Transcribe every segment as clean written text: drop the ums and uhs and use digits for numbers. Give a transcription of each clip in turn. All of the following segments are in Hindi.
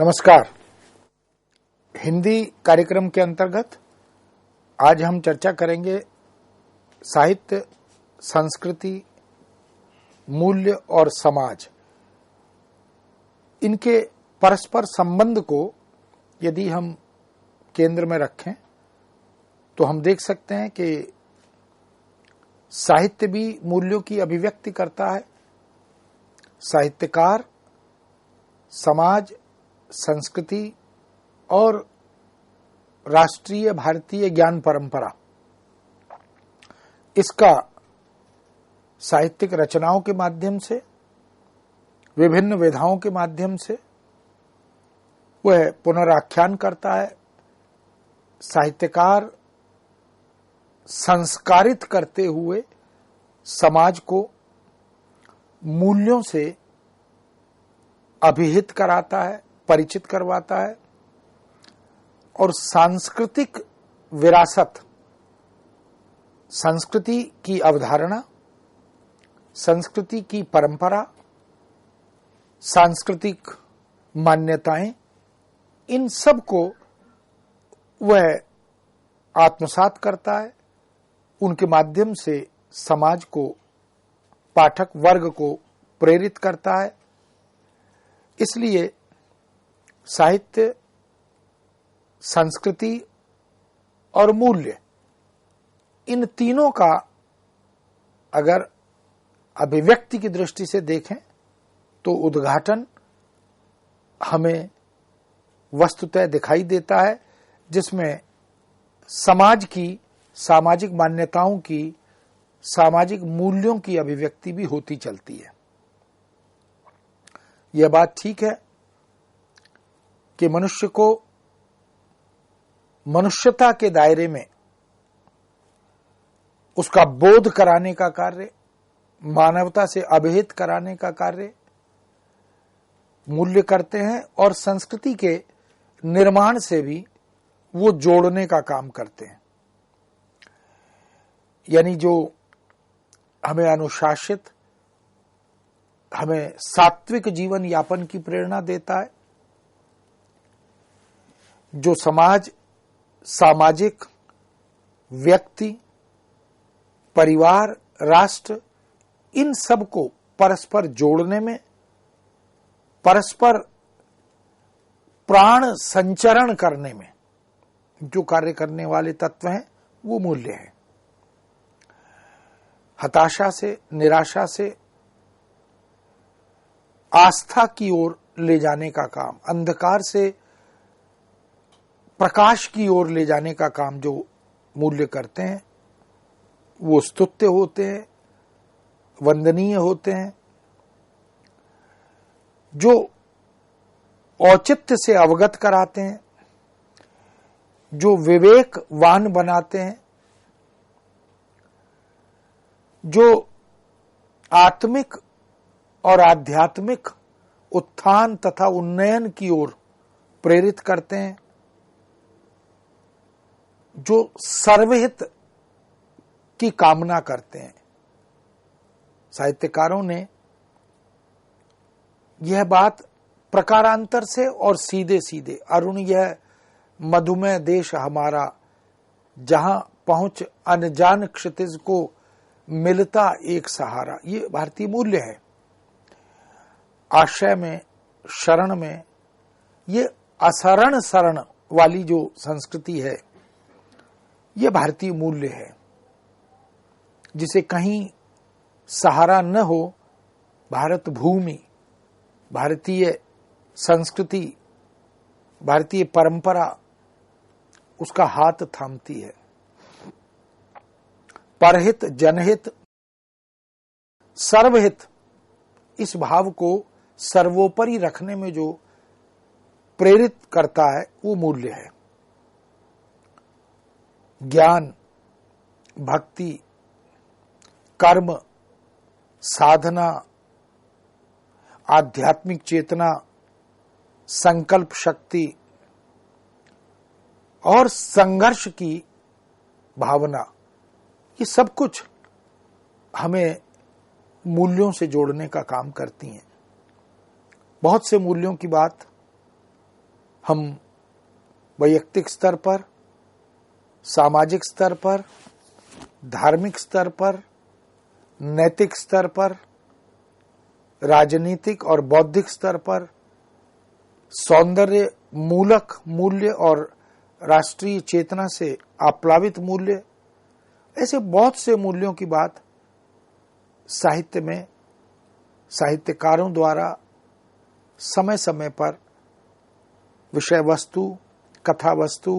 नमस्कार। हिंदी कार्यक्रम के अंतर्गत आज हम चर्चा करेंगे साहित्य, संस्कृति, मूल्य और समाज, इनके परस्पर संबंध को यदि हम केंद्र में रखें तो हम देख सकते हैं कि साहित्य भी मूल्यों की अभिव्यक्ति करता है। साहित्यकार समाज, संस्कृति और राष्ट्रीय भारतीय ज्ञान परंपरा, इसका साहित्यिक रचनाओं के माध्यम से, विभिन्न विधाओं के माध्यम से वह पुनराख्यान करता है। साहित्यकार संस्कारित करते हुए समाज को मूल्यों से अभिहित कराता है, परिचित करवाता है और सांस्कृतिक विरासत, संस्कृति की अवधारणा, संस्कृति की परंपरा, सांस्कृतिक मान्यताएं, इन सब को वह आत्मसात करता है। उनके माध्यम से समाज को, पाठक वर्ग को प्रेरित करता है। इसलिए साहित्य, संस्कृति और मूल्य, इन तीनों का अगर अभिव्यक्ति की दृष्टि से देखें तो उद्घाटन हमें वस्तुतः दिखाई देता है, जिसमें समाज की, सामाजिक मान्यताओं की, सामाजिक मूल्यों की अभिव्यक्ति भी होती चलती है। यह बात ठीक है कि मनुष्य को मनुष्यता के दायरे में उसका बोध कराने का कार्य, मानवता से अभिहित कराने का कार्य मूल्य करते हैं और संस्कृति के निर्माण से भी वो जोड़ने का काम करते हैं। यानी जो हमें अनुशासित, हमें सात्विक जीवन यापन की प्रेरणा देता है, जो समाज, सामाजिक, व्यक्ति, परिवार, राष्ट्र, इन सब को परस्पर जोड़ने में, परस्पर प्राण संचरण करने में जो कार्य करने वाले तत्व हैं, वो मूल्य है। हताशा से, निराशा से आस्था की ओर ले जाने का काम, अंधकार से प्रकाश की ओर ले जाने का काम जो मूल्य करते हैं, वो स्तुत्य होते हैं, वंदनीय होते हैं। जो औचित्य से अवगत कराते हैं, जो विवेकवान बनाते हैं, जो आत्मिक और आध्यात्मिक उत्थान तथा उन्नयन की ओर प्रेरित करते हैं, जो सर्वहित की कामना करते हैं। साहित्यकारों ने यह बात प्रकारांतर से और सीधे सीधे, अरुण यह मधुमेह देश हमारा, जहां पहुंच अनजान क्षितिज को मिलता एक सहारा, ये भारतीय मूल्य है। आशय में, शरण में, ये असरण शरण वाली जो संस्कृति है, ये भारतीय मूल्य है। जिसे कहीं सहारा न हो, भारत भूमि, भारतीय संस्कृति, भारतीय परंपरा उसका हाथ थामती है। परहित, जनहित, सर्वहित, इस भाव को सर्वोपरि रखने में जो प्रेरित करता है, वो मूल्य है। ज्ञान, भक्ति, कर्म, साधना, आध्यात्मिक चेतना, संकल्प शक्ति और संघर्ष की भावना, ये सब कुछ हमें मूल्यों से जोड़ने का काम करती हैं। बहुत से मूल्यों की बात हम वैयक्तिक स्तर पर, सामाजिक स्तर पर, धार्मिक स्तर पर, नैतिक स्तर पर, राजनीतिक और बौद्धिक स्तर पर, सौंदर्य मूलक मूल्य और राष्ट्रीय चेतना से आप्लावित मूल्य, ऐसे बहुत से मूल्यों की बात साहित्य में साहित्यकारों द्वारा समय समय पर विषय वस्तु, कथा वस्तु,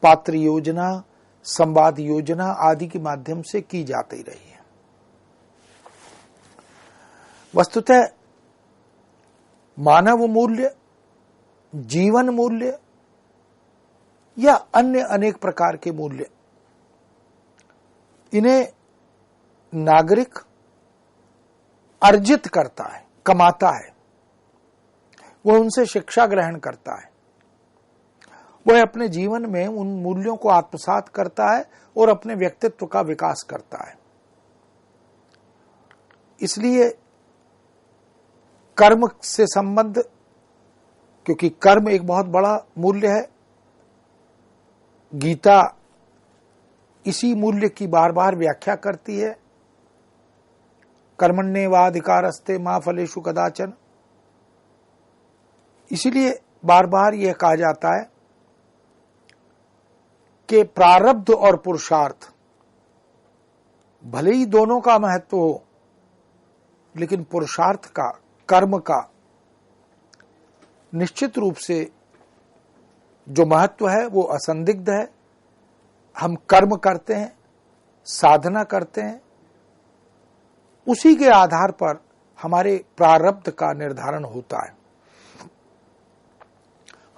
पात्र योजना, संवाद योजना आदि के माध्यम से की जाती रही है। वस्तुतः मानव मूल्य, जीवन मूल्य या अन्य अनेक प्रकार के मूल्य, इन्हें नागरिक अर्जित करता है, कमाता है, वह उनसे शिक्षा ग्रहण करता है, वह अपने जीवन में उन मूल्यों को आत्मसात करता है और अपने व्यक्तित्व का विकास करता है। इसलिए कर्म से संबंध, क्योंकि कर्म एक बहुत बड़ा मूल्य है, गीता इसी मूल्य की बार बार व्याख्या करती है। कर्मण्येवाधिकारस्ते मा फलेषु कदाचन। इसीलिए बार बार यह कहा जाता है कि प्रारब्ध और पुरुषार्थ, भले ही दोनों का महत्व हो, लेकिन पुरुषार्थ का, कर्म का निश्चित रूप से जो महत्व है वो असंदिग्ध है। हम कर्म करते हैं, साधना करते हैं, उसी के आधार पर हमारे प्रारब्ध का निर्धारण होता है।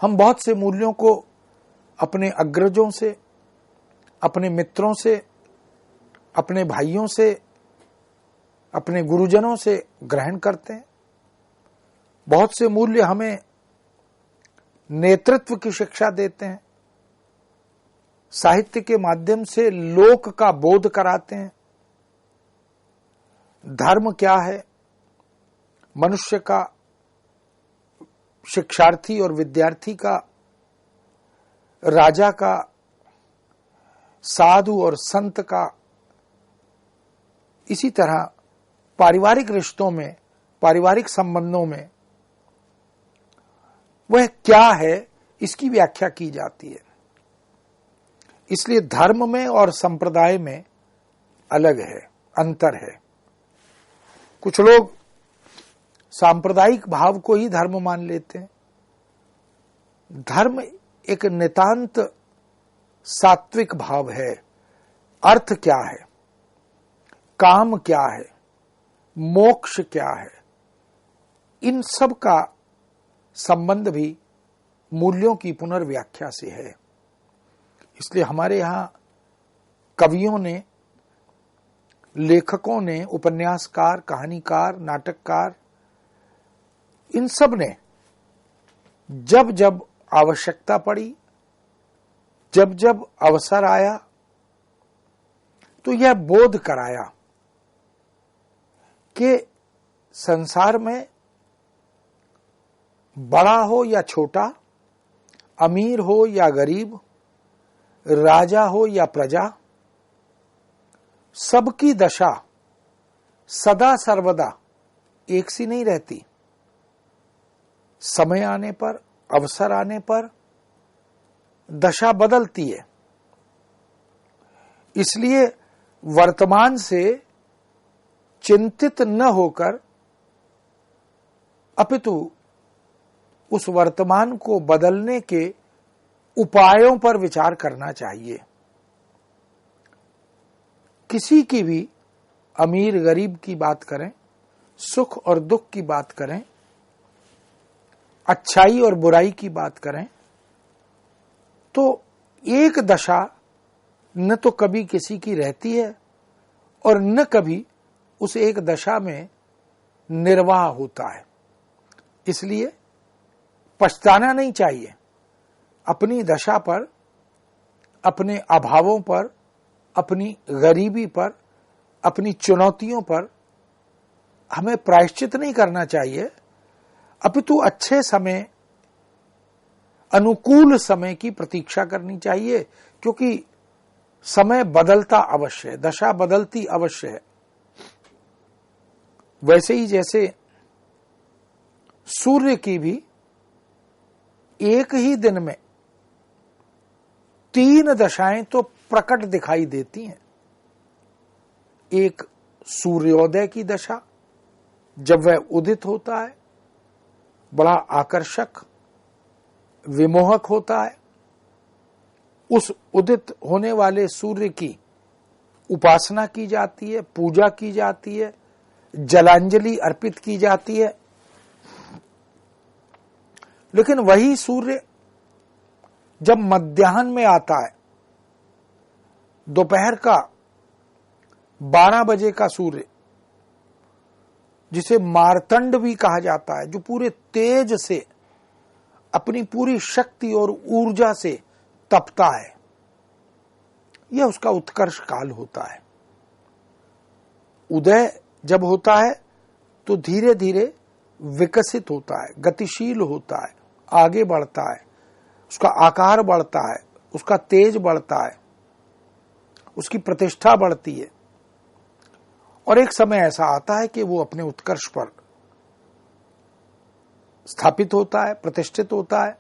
हम बहुत से मूल्यों को अपने अग्रजों से, अपने मित्रों से, अपने भाइयों से, अपने गुरुजनों से ग्रहण करते हैं। बहुत से मूल्य हमें नेतृत्व की शिक्षा देते हैं, साहित्य के माध्यम से लोक का बोध कराते हैं। धर्म क्या है, मनुष्य का, शिक्षार्थी और विद्यार्थी का, राजा का, साधु और संत का, इसी तरह पारिवारिक रिश्तों में, पारिवारिक संबंधों में वह क्या है, इसकी व्याख्या की जाती है। इसलिए धर्म में और संप्रदाय में अलग है, अंतर है। कुछ लोग सांप्रदायिक भाव को ही धर्म मान लेते हैं। धर्म एक नितांत सात्विक भाव है। अर्थ क्या है, काम क्या है, मोक्ष क्या है, इन सब का संबंध भी मूल्यों की पुनर्व्याख्या से है। इसलिए हमारे यहां कवियों ने, लेखकों ने, उपन्यासकार, कहानीकार, नाटककार, इन सब ने जब जब आवश्यकता पड़ी, जब जब अवसर आया, तो यह बोध कराया कि संसार में बड़ा हो या छोटा, अमीर हो या गरीब, राजा हो या प्रजा, सबकी दशा सदा सर्वदा एक सी नहीं रहती। समय आने पर, अवसर आने पर दशा बदलती है। इसलिए वर्तमान से चिंतित न होकर अपितु उस वर्तमान को बदलने के उपायों पर विचार करना चाहिए। किसी की भी अमीर गरीब की बात करें, सुख और दुख की बात करें, अच्छाई और बुराई की बात करें, तो एक दशा न तो कभी किसी की रहती है और न कभी उस एक दशा में निर्वाह होता है। इसलिए पछताना नहीं चाहिए। अपनी दशा पर, अपने अभावों पर, अपनी गरीबी पर, अपनी चुनौतियों पर हमें प्रायश्चित नहीं करना चाहिए, अपितु अच्छे समय, अनुकूल समय की प्रतीक्षा करनी चाहिए, क्योंकि समय बदलता अवश्य है, दशा बदलती अवश्य है। वैसे ही जैसे सूर्य की भी एक ही दिन में 3 दशाएं तो प्रकट दिखाई देती हैं। एक सूर्योदय की दशा, जब वह उदित होता है, बड़ा आकर्षक विमोहक होता है। उस उदित होने वाले सूर्य की उपासना की जाती है, पूजा की जाती है, जलांजलि अर्पित की जाती है। लेकिन वही सूर्य जब मध्याह्न में आता है, दोपहर का 12 बजे का सूर्य, जिसे मार्तंड भी कहा जाता है, जो पूरे तेज से अपनी पूरी शक्ति और ऊर्जा से तपता है, यह उसका उत्कर्ष काल होता है। उदय जब होता है तो धीरे धीरे विकसित होता है, गतिशील होता है, आगे बढ़ता है, उसका आकार बढ़ता है, उसका तेज बढ़ता है, उसकी प्रतिष्ठा बढ़ती है। और एक समय ऐसा आता है कि वो अपने उत्कर्ष पर स्थापित होता है, प्रतिष्ठित होता है।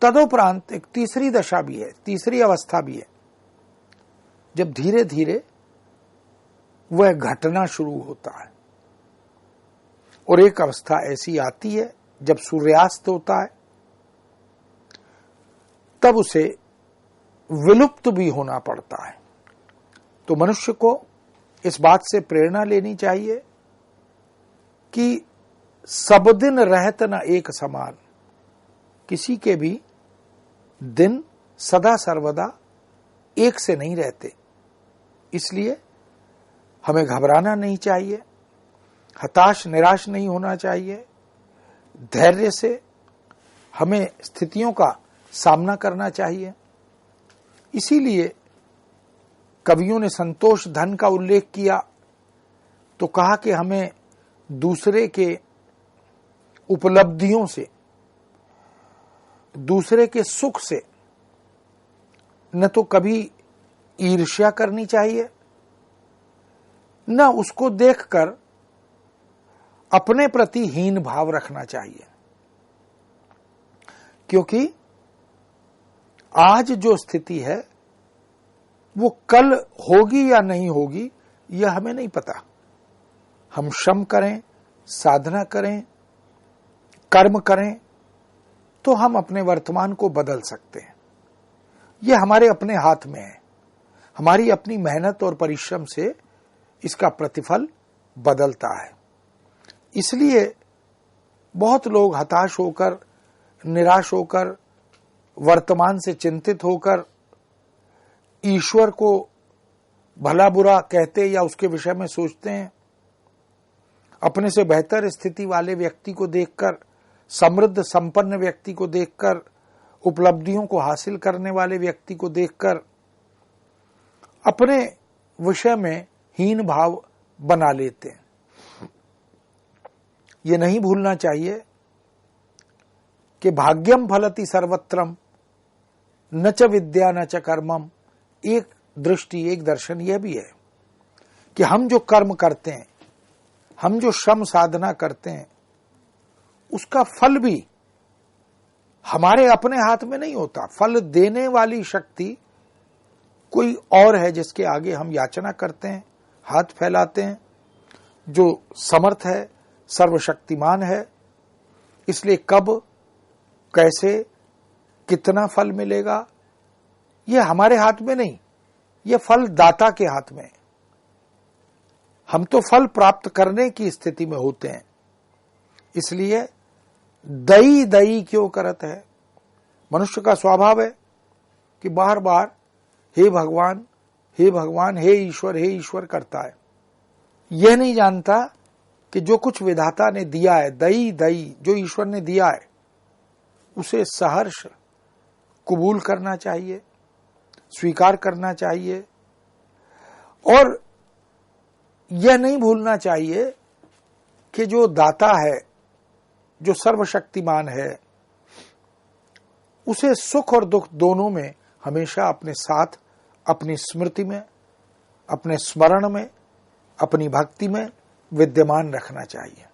तदोपरांत एक तीसरी दशा भी है, तीसरी अवस्था भी है, जब धीरे धीरे वह घटना शुरू होता है। और एक अवस्था ऐसी आती है जब सूर्यास्त होता है, तब उसे विलुप्त भी होना पड़ता है। तो मनुष्य को इस बात से प्रेरणा लेनी चाहिए कि सब दिन रहत न एक समान, किसी के भी दिन सदा सर्वदा एक से नहीं रहते। इसलिए हमें घबराना नहीं चाहिए, हताश निराश नहीं होना चाहिए, धैर्य से हमें स्थितियों का सामना करना चाहिए। इसीलिए कवियों ने संतोष धन का उल्लेख किया तो कहा कि हमें दूसरे के उपलब्धियों से, दूसरे के सुख से न तो कभी ईर्ष्या करनी चाहिए, न उसको देखकर अपने प्रति हीन भाव रखना चाहिए। क्योंकि आज जो स्थिति है वो कल होगी या नहीं होगी यह हमें नहीं पता। हम श्रम करें, साधना करें, कर्म करें तो हम अपने वर्तमान को बदल सकते हैं। यह हमारे अपने हाथ में है। हमारी अपनी मेहनत और परिश्रम से इसका प्रतिफल बदलता है। इसलिए बहुत लोग हताश होकर, निराश होकर, वर्तमान से चिंतित होकर ईश्वर को भला बुरा कहते या उसके विषय में सोचते हैं। अपने से बेहतर स्थिति वाले व्यक्ति को देखकर, समृद्ध संपन्न व्यक्ति को देखकर, उपलब्धियों को हासिल करने वाले व्यक्ति को देखकर अपने विषय में हीन भाव बना लेते हैं। ये नहीं भूलना चाहिए कि भाग्यम फलति सर्वत्रम न च विद्या न च कर्मम। एक दृष्टि, एक दर्शन यह भी है कि हम जो कर्म करते हैं, हम जो श्रम साधना करते हैं, उसका फल भी हमारे अपने हाथ में नहीं होता। फल देने वाली शक्ति कोई और है जिसके आगे हम याचना करते हैं, हाथ फैलाते हैं, जो समर्थ है, सर्वशक्तिमान है। इसलिए कब, कैसे, कितना फल मिलेगा यह हमारे हाथ में नहीं, यह फल दाता के हाथ में। हम तो फल प्राप्त करने की स्थिति में होते हैं। इसलिए दई दई क्यों करत है। मनुष्य का स्वभाव है कि बार बार हे भगवान, हे भगवान, हे ईश्वर करता है। यह नहीं जानता कि जो कुछ विधाता ने दिया है, दई दई जो ईश्वर ने दिया है, उसे सहर्ष कबूल करना चाहिए, स्वीकार करना चाहिए। और यह नहीं भूलना चाहिए कि जो दाता है, जो सर्वशक्तिमान है, उसे सुख और दुख दोनों में हमेशा अपने साथ, अपनी स्मृति में, अपने स्मरण में, अपनी भक्ति में विद्यमान रखना चाहिए।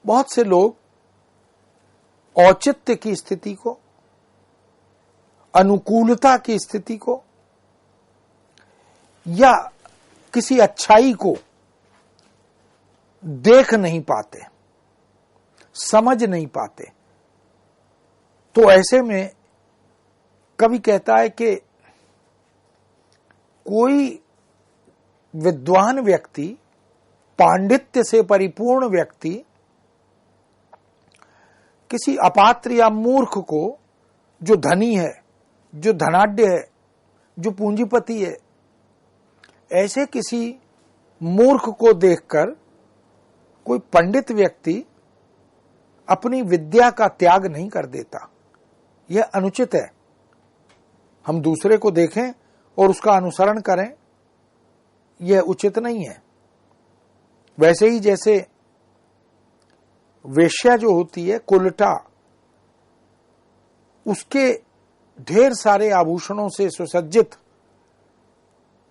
बहुत से लोग औचित्य की स्थिति को, अनुकूलता की स्थिति को या किसी अच्छाई को देख नहीं पाते, समझ नहीं पाते। तो ऐसे में कवि कहता है कि कोई विद्वान व्यक्ति, पांडित्य से परिपूर्ण व्यक्ति किसी अपात्र या मूर्ख को, जो धनी है, जो धनाढ्य है, जो पूंजीपति है, ऐसे किसी मूर्ख को देखकर कोई पंडित व्यक्ति अपनी विद्या का त्याग नहीं कर देता। यह अनुचित है। हम दूसरे को देखें और उसका अनुसरण करें, यह उचित नहीं है। वैसे ही जैसे वेश्या जो होती है, कुलटा, उसके ढेर सारे आभूषणों से सुसज्जित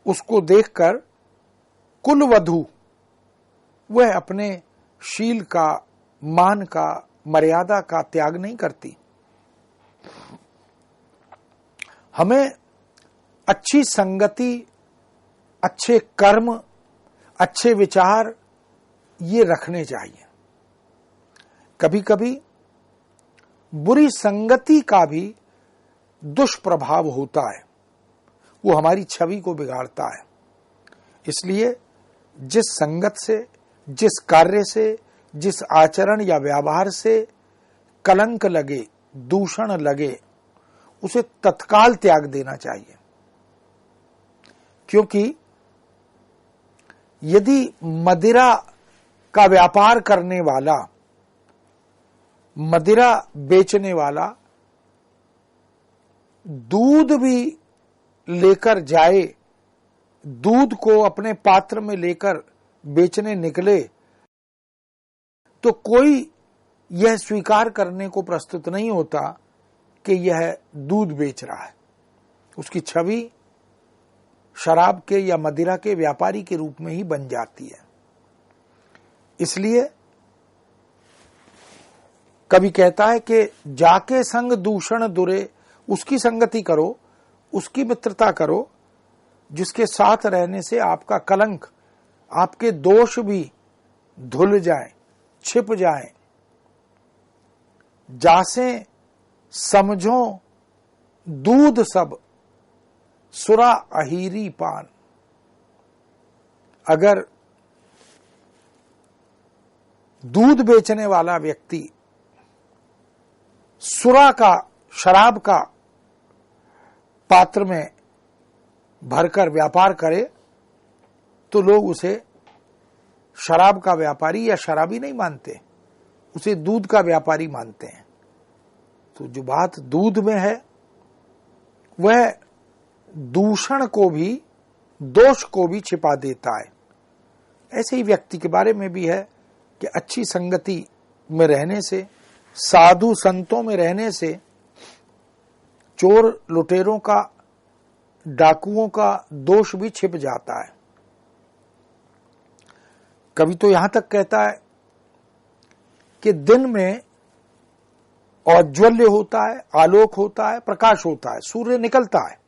उसको देखकर कुलवधू वह अपने शील का, मान का, मर्यादा का त्याग नहीं करती। हमें अच्छी संगति, अच्छे कर्म, अच्छे विचार ये रखने चाहिए। कभी कभी बुरी संगति का भी दुष्प्रभाव होता है, वो हमारी छवि को बिगाड़ता है। इसलिए जिस संगत से, जिस कार्य से, जिस आचरण या व्यवहार से कलंक लगे, दूषण लगे, उसे तत्काल त्याग देना चाहिए। क्योंकि यदि मदिरा का व्यापार करने वाला, मदिरा बेचने वाला दूध भी लेकर जाए, दूध को अपने पात्र में लेकर बेचने निकले, तो कोई यह स्वीकार करने को प्रस्तुत नहीं होता कि यह दूध बेच रहा है। उसकी छवि शराब के या मदिरा के व्यापारी के रूप में ही बन जाती है। इसलिए कवि कहता है कि जाके संग दूषण दुरे, उसकी संगति करो, उसकी मित्रता करो जिसके साथ रहने से आपका कलंक, आपके दोष भी धुल जाएं, छिप जाएं। जासे समझो दूध सब, सुरा अहीरी पान। अगर दूध बेचने वाला व्यक्ति सुरा का, शराब का पात्र में भरकर व्यापार करे, तो लोग उसे शराब का व्यापारी या शराबी नहीं मानते, उसे दूध का व्यापारी मानते हैं। तो जो बात दूध में है वह दूषण को भी, दोष को भी छिपा देता है। ऐसे ही व्यक्ति के बारे में भी है कि अच्छी संगति में रहने से, साधु संतों में रहने से चोर लुटेरों का, डाकुओं का दोष भी छिप जाता है। कवि तो यहां तक कहता है कि दिन में औज्ज्वल्य होता है, आलोक होता है, प्रकाश होता है, सूर्य निकलता है,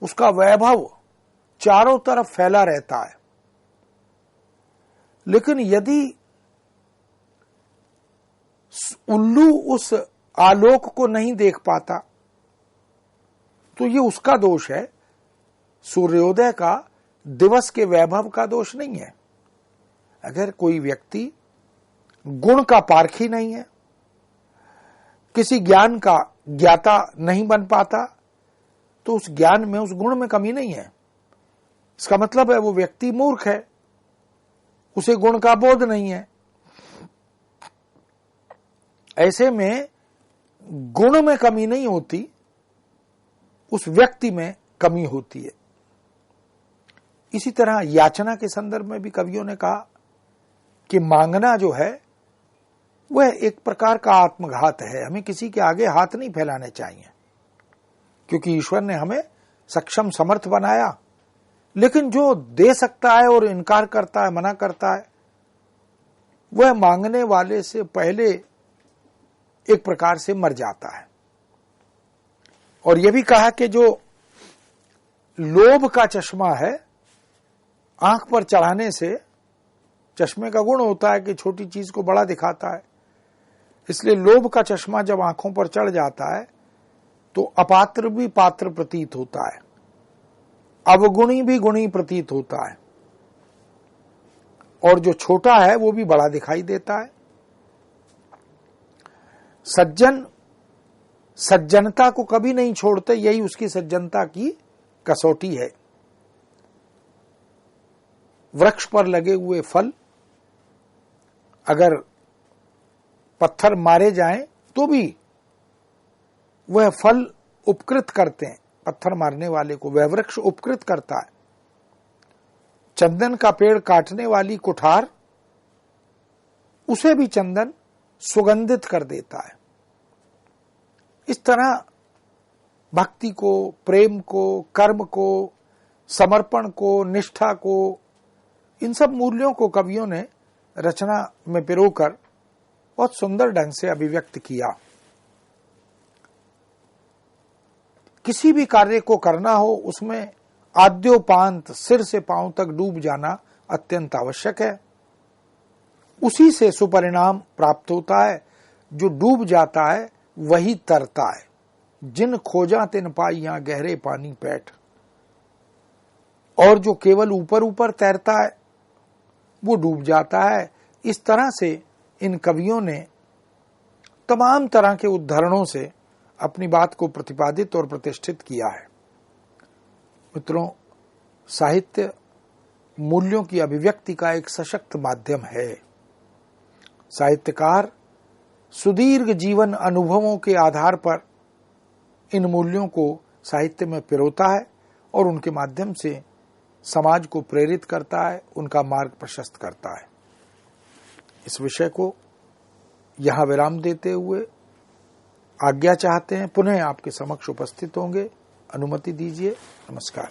उसका वैभव चारों तरफ फैला रहता है। लेकिन यदि उल्लू उस आलोक को नहीं देख पाता तो ये उसका दोष है, सूर्योदय का, दिवस के वैभव का दोष नहीं है। अगर कोई व्यक्ति गुण का पारखी नहीं है, किसी ज्ञान का ज्ञाता नहीं बन पाता, तो उस ज्ञान में, उस गुण में कमी नहीं है। इसका मतलब है वो व्यक्ति मूर्ख है, उसे गुण का बोध नहीं है। ऐसे में गुण में कमी नहीं होती, उस व्यक्ति में कमी होती है। इसी तरह याचना के संदर्भ में भी कवियों ने कहा कि मांगना जो है वह एक प्रकार का आत्मघात है। हमें किसी के आगे हाथ नहीं फैलाने चाहिए, क्योंकि ईश्वर ने हमें सक्षम समर्थ बनाया। लेकिन जो दे सकता है और इनकार करता है, मना करता है, वह मांगने वाले से पहले एक प्रकार से मर जाता है। और यह भी कहा कि जो लोभ का चश्मा है, आंख पर चढ़ाने से, चश्मे का गुण होता है कि छोटी चीज को बड़ा दिखाता है, इसलिए लोभ का चश्मा जब आंखों पर चढ़ जाता है तो अपात्र भी पात्र प्रतीत होता है, अवगुणी भी गुणी प्रतीत होता है, और जो छोटा है वो भी बड़ा दिखाई देता है। सज्जन सज्जनता को कभी नहीं छोड़ते, यही उसकी सज्जनता की कसौटी है। वृक्ष पर लगे हुए फल अगर पत्थर मारे जाएं तो भी वह फल उपकृत करते हैं, पत्थर मारने वाले को वह वृक्ष उपकृत करता है। चंदन का पेड़ काटने वाली कुठार, उसे भी चंदन सुगंधित कर देता है। इस तरह भक्ति को, प्रेम को, कर्म को, समर्पण को, निष्ठा को, इन सब मूल्यों को कवियों ने रचना में पिरोकर बहुत सुंदर ढंग से अभिव्यक्त किया। किसी भी कार्य को करना हो, उसमें आद्योपांत सिर से पांव तक डूब जाना अत्यंत आवश्यक है। उसी से सुपरिणाम प्राप्त होता है। जो डूब जाता है वही तरता है। जिन खोजा तिन पाइयां गहरे पानी पैठ। और जो केवल ऊपर ऊपर तैरता है वो डूब जाता है। इस तरह से इन कवियों ने तमाम तरह के उदाहरणों से अपनी बात को प्रतिपादित और प्रतिष्ठित किया है। मित्रों, साहित्य मूल्यों की अभिव्यक्ति का एक सशक्त माध्यम है। साहित्यकार सुदीर्घ जीवन अनुभवों के आधार पर इन मूल्यों को साहित्य में पिरोता है और उनके माध्यम से समाज को प्रेरित करता है, उनका मार्ग प्रशस्त करता है। इस विषय को यहां विराम देते हुए आज्ञा चाहते हैं, पुनः आपके समक्ष उपस्थित होंगे। अनुमति दीजिए। नमस्कार।